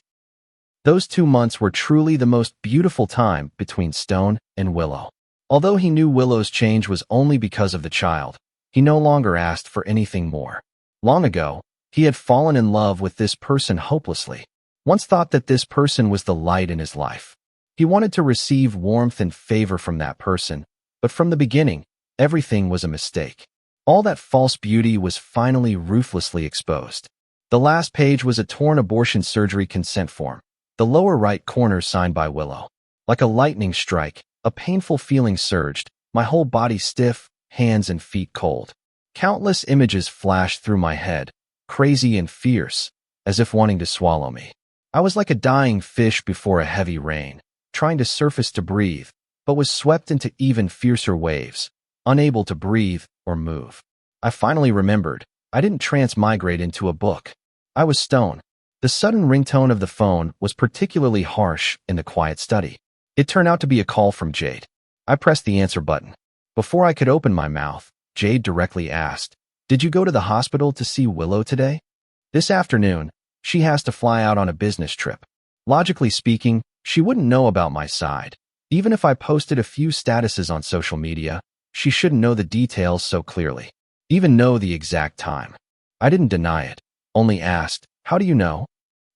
[SPEAKER 1] Those 2 months were truly the most beautiful time between Stone and Willow. Although he knew Willow's change was only because of the child, he no longer asked for anything more. Long ago, he had fallen in love with this person hopelessly. Once thought that this person was the light in his life. He wanted to receive warmth and favor from that person, but from the beginning, everything was a mistake. All that false beauty was finally ruthlessly exposed. The last page was a torn abortion surgery consent form, the lower right corner signed by Willow. Like a lightning strike, a painful feeling surged, my whole body stiff, hands and feet cold. Countless images flashed through my head, crazy and fierce, as if wanting to swallow me. I was like a dying fish before a heavy rain, trying to surface to breathe, but was swept into even fiercer waves, unable to breathe or move. I finally remembered, I didn't transmigrate into a book. I was Stone. The sudden ringtone of the phone was particularly harsh in the quiet study. It turned out to be a call from Jade. I pressed the answer button. Before I could open my mouth, Jade directly asked, "Did you go to the hospital to see Willow today?" This afternoon, she has to fly out on a business trip. Logically speaking, she wouldn't know about my side. Even if I posted a few statuses on social media, she shouldn't know the details so clearly. Even know the exact time. I didn't deny it, only asked, "How do you know?"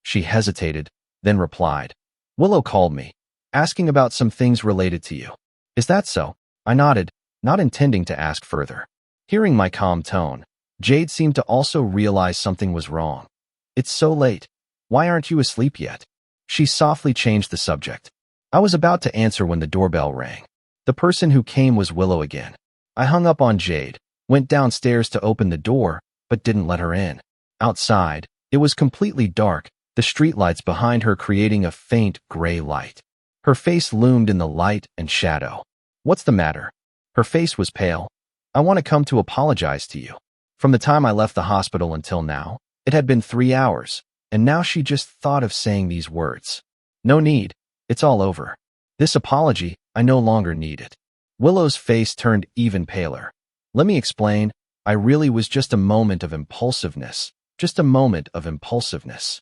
[SPEAKER 1] She hesitated, then replied, "Willow called me, asking about some things related to you." "Is that so?" I nodded, not intending to ask further. Hearing my calm tone, Jade seemed to also realize something was wrong. "It's so late. Why aren't you asleep yet?" She softly changed the subject. I was about to answer when the doorbell rang. The person who came was Willow again. I hung up on Jade, went downstairs to open the door, but didn't let her in. Outside, it was completely dark, the streetlights behind her creating a faint gray light. Her face loomed in the light and shadow. "What's the matter?" Her face was pale. "I want to come to apologize to you. From the time I left the hospital until now, it had been 3 hours, and now she just thought of saying these words. No need. It's all over. This apology, I no longer need it." Willow's face turned even paler. "Let me explain. I really was just a moment of impulsiveness. Just a moment of impulsiveness."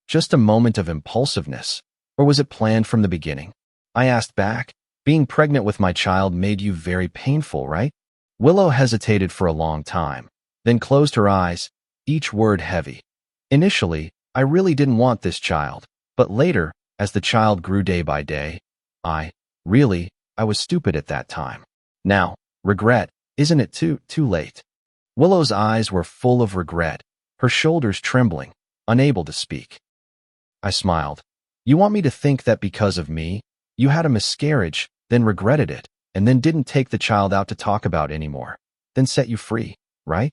[SPEAKER 1] Just a moment of impulsiveness? Or was it planned from the beginning? I asked back. "Being pregnant with my child made you very painful, right?" Willow hesitated for a long time, then closed her eyes, each word heavy. "Initially, I really didn't want this child, but later, as the child grew day by day, I was stupid at that time. Now, regret, Isn't it too late? Willow's eyes were full of regret, her shoulders trembling, unable to speak. I smiled. You want me to think that because of me, you had a miscarriage, then regretted it, and then didn't take the child out to talk about anymore, then set you free, right?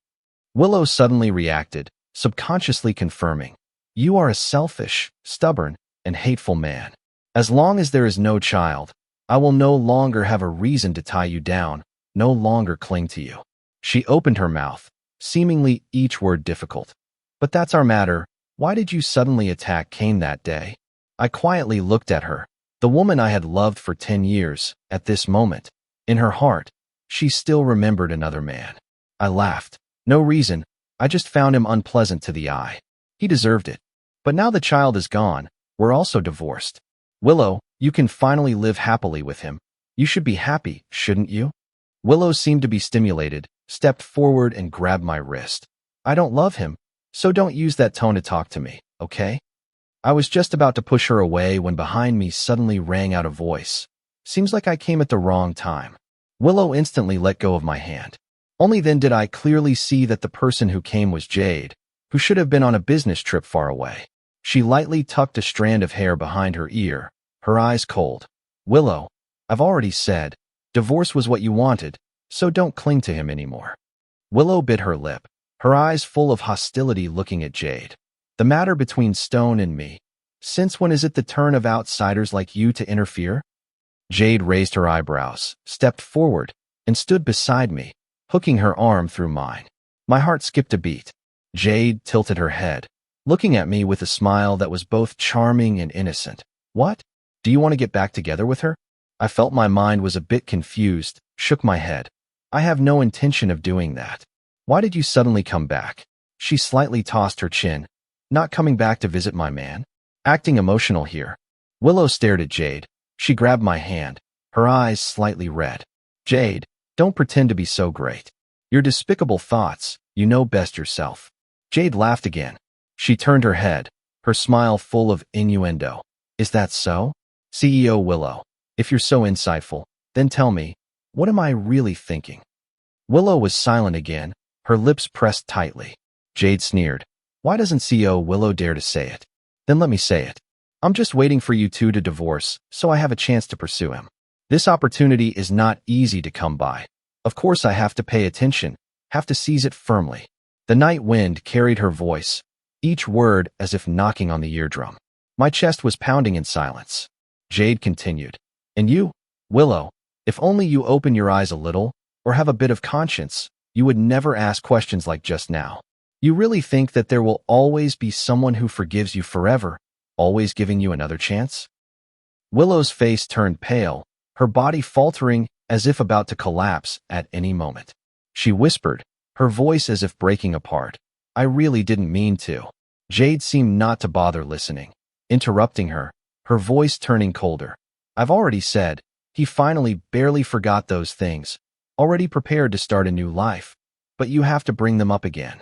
[SPEAKER 1] Willow suddenly reacted, subconsciously confirming. You are a selfish, stubborn, and hateful man. As long as there is no child, I will no longer have a reason to tie you down, no longer cling to you. She opened her mouth, seemingly each word difficult. But that's our matter. Why did you suddenly attack Cain that day? I quietly looked at her, the woman I had loved for 10 years, at this moment. In her heart, she still remembered another man. I laughed. No reason, I just found him unpleasant to the eye. He deserved it. But now the child is gone, we're also divorced. Willow, you can finally live happily with him. You should be happy, shouldn't you? Willow seemed to be stimulated, stepped forward and grabbed my wrist. I don't love him, so don't use that tone to talk to me, okay? I was just about to push her away when behind me suddenly rang out a voice. Seems like I came at the wrong time. Willow instantly let go of my hand. Only then did I clearly see that the person who came was Jade, who should have been on a business trip far away. She lightly tucked a strand of hair behind her ear, her eyes cold. Willow, I've already said, divorce was what you wanted, so don't cling to him anymore. Willow bit her lip, her eyes full of hostility looking at Jade. The matter between Stone and me. Since when is it the turn of outsiders like you to interfere? Jade raised her eyebrows, stepped forward, and stood beside me, hooking her arm through mine. My heart skipped a beat. Jade tilted her head, looking at me with a smile that was both charming and innocent. What? Do you want to get back together with her? I felt my mind was a bit confused, shook my head. I have no intention of doing that. Why did you suddenly come back? She slightly tossed her chin. Not coming back to visit my man? Acting emotional here. Willow stared at Jade. She grabbed my hand, her eyes slightly red. Jade, don't pretend to be so great. Your despicable thoughts, you know best yourself. Jade laughed again. She turned her head, her smile full of innuendo. Is that so? CEO Willow, if you're so insightful, then tell me, what am I really thinking? Willow was silent again, her lips pressed tightly. Jade sneered. Why doesn't CEO Willow dare to say it? Then let me say it. I'm just waiting for you two to divorce, so I have a chance to pursue him. This opportunity is not easy to come by. Of course I have to pay attention, have to seize it firmly. The night wind carried her voice, each word as if knocking on the eardrum. My chest was pounding in silence. Jade continued. And you, Willow, if only you open your eyes a little, or have a bit of conscience, you would never ask questions like just now. You really think that there will always be someone who forgives you forever, always giving you another chance? Willow's face turned pale, her body faltering as if about to collapse at any moment. She whispered, her voice as if breaking apart. I really didn't mean to. Jade seemed not to bother listening, interrupting her, her voice turning colder. I've already said, he finally barely forgot those things, already prepared to start a new life, but you have to bring them up again.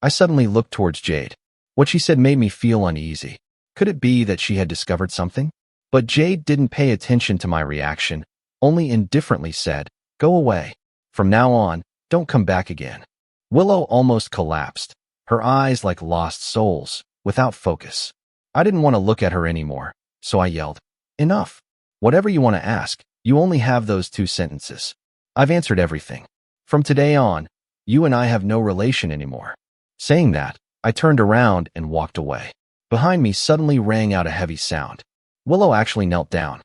[SPEAKER 1] I suddenly looked towards Jade. What she said made me feel uneasy. Could it be that she had discovered something? But Jade didn't pay attention to my reaction, only indifferently said, go away. From now on, don't come back again. Willow almost collapsed, her eyes like lost souls, without focus. I didn't want to look at her anymore, so I yelled, enough. Whatever you want to ask, you only have those 2 sentences. I've answered everything. From today on, you and I have no relation anymore. Saying that, I turned around and walked away. Behind me suddenly rang out a heavy sound. Willow actually knelt down.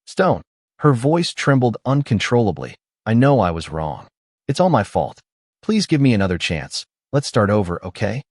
[SPEAKER 1] Stone. Her voice trembled uncontrollably. I know I was wrong. It's all my fault. Please give me another chance. Let's start over, okay?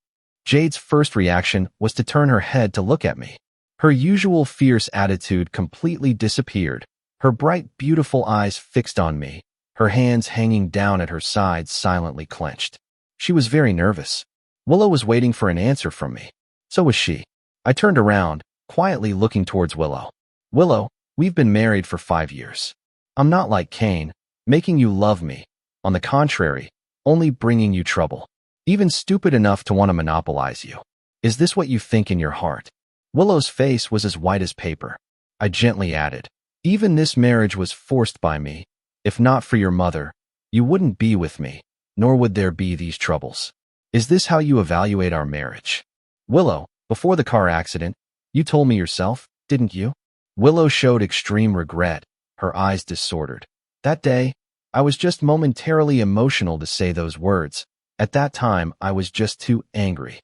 [SPEAKER 1] Jade's first reaction was to turn her head to look at me. Her usual fierce attitude completely disappeared, her bright, beautiful eyes fixed on me, her hands hanging down at her sides silently clenched. She was very nervous. Willow was waiting for an answer from me. So was she. I turned around, quietly looking towards Willow. Willow, we've been married for 5 years. I'm not like Cain, making you love me. On the contrary, only bringing you trouble. Even stupid enough to want to monopolize you. Is this what you think in your heart? Willow's face was as white as paper. I gently added, even this marriage was forced by me. If not for your mother, you wouldn't be with me, nor would there be these troubles. Is this how you evaluate our marriage? Willow, before the car accident, you told me yourself, didn't you? Willow showed extreme regret, her eyes disordered. That day, I was just momentarily emotional to say those words. At that time, I was just too angry.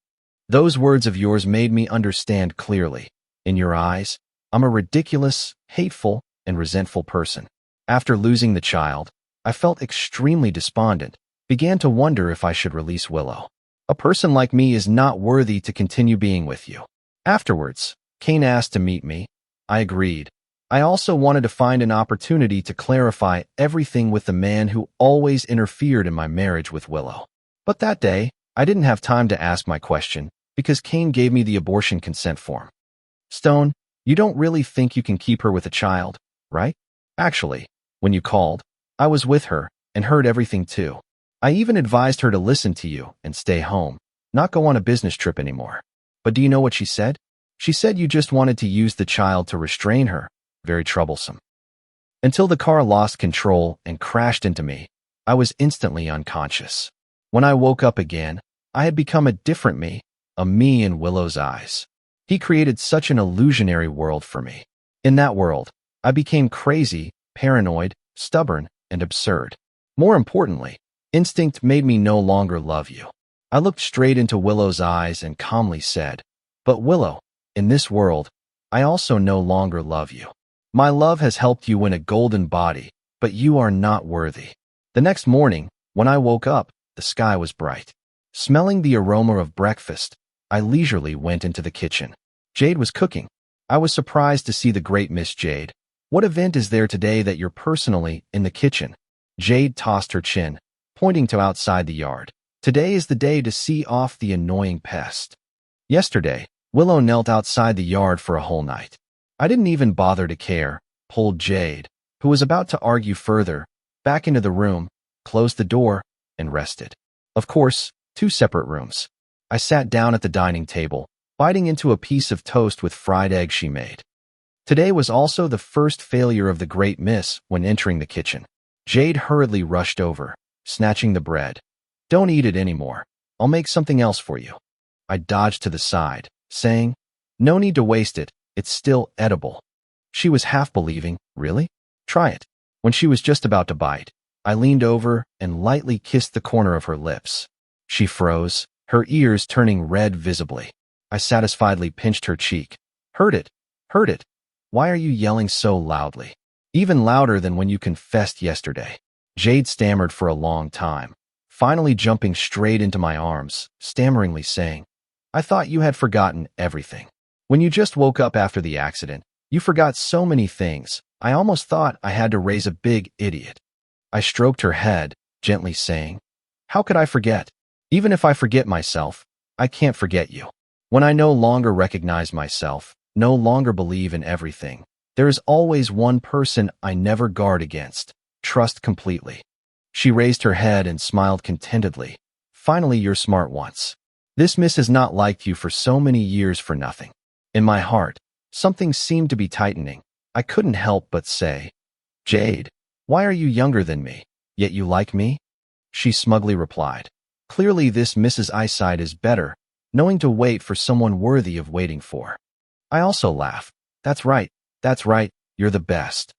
[SPEAKER 1] Those words of yours made me understand clearly. In your eyes, I'm a ridiculous, hateful, and resentful person. After losing the child, I felt extremely despondent, began to wonder if I should release Willow. A person like me is not worthy to continue being with you. Afterwards, Kane asked to meet me. I agreed. I also wanted to find an opportunity to clarify everything with the man who always interfered in my marriage with Willow. But that day, I didn't have time to ask my question because Kane gave me the abortion consent form. Stone, you don't really think you can keep her with a child, right? Actually, when you called, I was with her and heard everything too. I even advised her to listen to you and stay home, not go on a business trip anymore. But do you know what she said? She said you just wanted to use the child to restrain her. Very troublesome. Until the car lost control and crashed into me, I was instantly unconscious. When I woke up again, I had become a different me, a me in Willow's eyes. He created such an illusionary world for me. In that world, I became crazy, paranoid, stubborn, and absurd. More importantly, instinct made me no longer love you. I looked straight into Willow's eyes and calmly said, "But Willow, in this world, I also no longer love you. My love has helped you win a golden body, but you are not worthy." The next morning, when I woke up, the sky was bright. Smelling the aroma of breakfast, I leisurely went into the kitchen. Jade was cooking. I was surprised to see the great Miss Jade. "What event is there today that you're personally in the kitchen?" Jade tossed her chin, pointing to outside the yard. "Today is the day to see off the annoying pest." Yesterday, Willow knelt outside the yard for a whole night. I didn't even bother to care, pulled Jade, who was about to argue further, back into the room, closed the door, and rested. Of course, 2 separate rooms. I sat down at the dining table, biting into a piece of toast with fried egg she made. Today was also the first failure of the great miss when entering the kitchen. Jade hurriedly rushed over, snatching the bread. "Don't eat it anymore. I'll make something else for you." I dodged to the side, saying, "No need to waste it. It's still edible." She was half believing, "Really? Try it." When she was just about to bite, I leaned over and lightly kissed the corner of her lips. She froze, her ears turning red visibly. I satisfiedly pinched her cheek. "Heard it. Heard it. Why are you yelling so loudly? Even louder than when you confessed yesterday." Jade stammered for a long time, finally jumping straight into my arms, stammeringly saying, "I thought you had forgotten everything. When you just woke up after the accident, you forgot so many things. I almost thought I had to raise a big idiot." I stroked her head, gently saying, "How could I forget? Even if I forget myself, I can't forget you. When I no longer recognize myself, no longer believe in everything, there is always one person I never guard against, trust completely." She raised her head and smiled contentedly. "Finally, you're smart once. This miss has not liked you for so many years for nothing." In my heart, something seemed to be tightening. I couldn't help but say, "Jade, why are you younger than me, yet you like me?" She smugly replied, "Clearly this Mrs. Eyesight is better, knowing to wait for someone worthy of waiting for." I also laughed. That's right, you're the best."